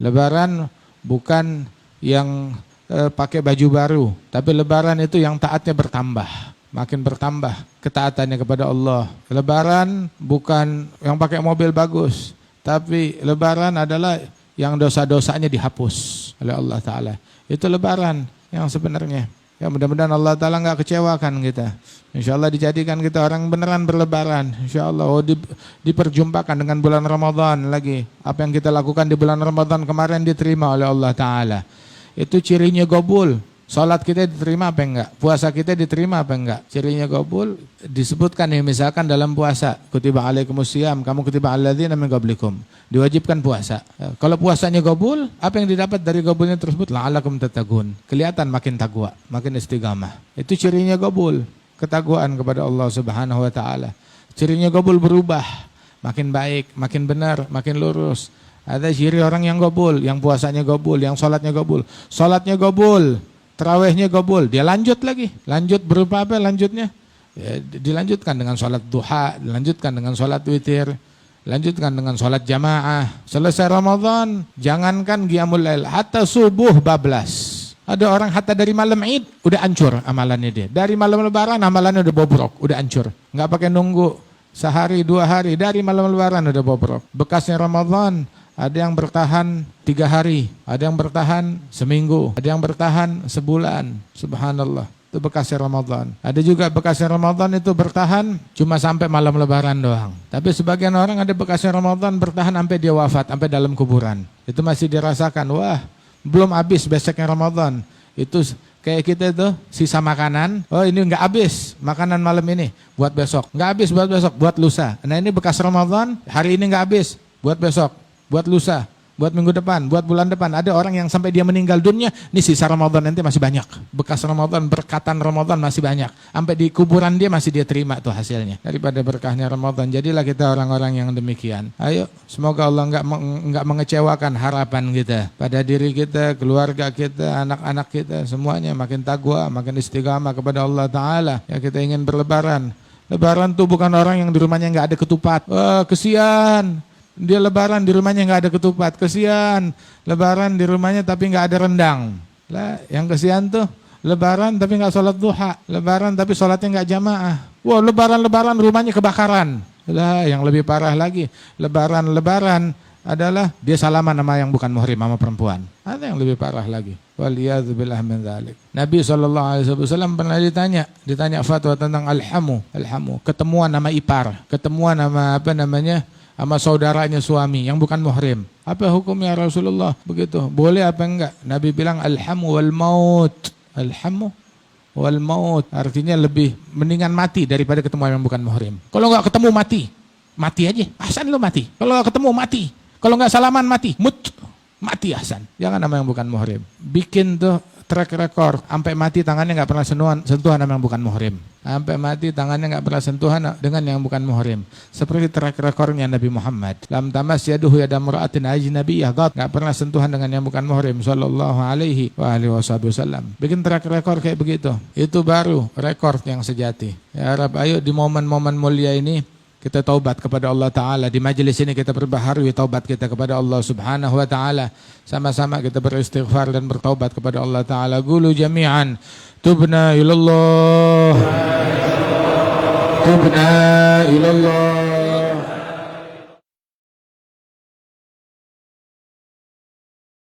Lebaran bukan yang pakai baju baru, tapi lebaran itu yang taatnya bertambah, makin bertambah ketaatannya kepada Allah. Lebaran bukan yang pakai mobil bagus, tapi lebaran adalah yang dosa-dosanya dihapus oleh Allah Ta'ala. Itu lebaran yang sebenarnya. Ya mudah-mudahan Allah Ta'ala nggak kecewakan kita. Insya Allah dijadikan kita orang beneran berlebaran. Insya Allah diperjumpakan dengan bulan Ramadan lagi. Apa yang kita lakukan di bulan Ramadan kemarin diterima oleh Allah Ta'ala. Itu cirinya gobul. Salat kita diterima apa enggak? Puasa kita diterima apa enggak? Cirinya gobul disebutkan ya, misalkan dalam puasa, kutiba alaikumusiyam, kamu kutiba alladzina min qablikum. Diwajibkan puasa. Kalau puasanya gobul, apa yang didapat dari gobulnya tersebut? La'alakum tattaqun. Kelihatan makin takwa, makin istiqamah. Itu cirinya gobul, ketakwaan kepada Allah Subhanahu wa taala. Cirinya gobul berubah, makin baik, makin benar, makin lurus. Ada ciri orang yang gobul, yang puasanya gobul, yang salatnya gobul. Salatnya gobul, tarawihnya gobul, dia lanjut lagi. Lanjut berupa apa lanjutnya? Ya, dilanjutkan dengan sholat duha, dilanjutkan dengan sholat witir, lanjutkan dengan sholat jamaah. Selesai Ramadan, jangankan qiyamul lail, hatta subuh bablas. Ada orang hatta dari malam Id udah hancur amalannya dia. Dari malam lebaran amalannya udah bobrok, udah hancur. Enggak pakai nunggu sehari 2 hari, dari malam lebaran udah bobrok. Bekasnya Ramadan ada yang bertahan 3 hari, ada yang bertahan seminggu, ada yang bertahan sebulan. Subhanallah, itu bekasnya Ramadan. Ada juga bekasnya Ramadan itu bertahan cuma sampai malam lebaran doang. Tapi sebagian orang ada bekasnya Ramadan bertahan sampai dia wafat, sampai dalam kuburan. Itu masih dirasakan, wah belum habis besoknya Ramadan. Itu kayak kita itu sisa makanan, oh ini enggak habis makanan malam ini, buat besok. Enggak habis buat besok, buat lusa. Nah ini bekas Ramadan, hari ini enggak habis, buat besok, buat lusa, buat minggu depan, buat bulan depan. Ada orang yang sampai dia meninggal dunia, ini sisa Ramadan nanti masih banyak. Bekas Ramadan, berkatan Ramadan masih banyak. Sampai di kuburan dia masih dia terima tuh hasilnya. Daripada berkahnya Ramadan. Jadilah kita orang-orang yang demikian. Ayo, semoga Allah enggak mengecewakan harapan kita. Pada diri kita, keluarga kita, anak-anak kita, semuanya makin takwa, makin istiqamah kepada Allah Ta'ala. Ya kita ingin berlebaran. Lebaran tuh bukan orang yang di rumahnya enggak ada ketupat. Wah, kesian. Dia lebaran di rumahnya nggak ada ketupat, kesian. Lebaran di rumahnya tapi nggak ada rendang. Lah, yang kesian tuh lebaran tapi nggak sholat duha, lebaran tapi sholatnya nggak jamaah. Wah, lebaran rumahnya kebakaran. Lah, yang lebih parah lagi, lebaran adalah dia salaman sama yang bukan muhrim, sama perempuan. Ada yang lebih parah lagi. Waliyadzubillah min dzalik. Nabi SAW pernah ditanya fatwa tentang alhamu, ketemuan nama ipar, ketemuan nama apa namanya? Sama saudaranya suami yang bukan muhrim. Apa hukumnya Rasulullah? Begitu. Boleh apa enggak? Nabi bilang alhamu wal maut. Alhamu wal maut. Artinya lebih mendingan mati daripada ketemu yang bukan muhrim. Kalau enggak ketemu mati. Mati aja. Ahsan lo mati. Kalau enggak ketemu mati. Kalau enggak salaman mati. Mati ahsan. Jangan nama yang bukan muhrim. Bikin tuh track record sampai mati tangannya enggak pernah sentuhan sama yang bukan muhrim. Sampai mati tangannya enggak pernah sentuhan dengan yang bukan muhrim. Seperti track recordnya Nabi Muhammad. Lam tamas yaduhu yada mura'atin ajnabiyyah qat. Enggak pernah sentuhan dengan yang bukan muhrim sallallahu alaihi wa alihi wasallam. Bikin track record kayak begitu. Itu baru record yang sejati. Ya Rabb, ayo di momen-momen mulia ini kita taubat kepada Allah Ta'ala. Di majelis ini kita perbaharui taubat kita kepada Allah Subhanahu wa Ta'ala. Sama-sama kita beristighfar dan bertaubat kepada Allah Ta'ala. Qulu jami'an tubna ilallah, tubna ilallah.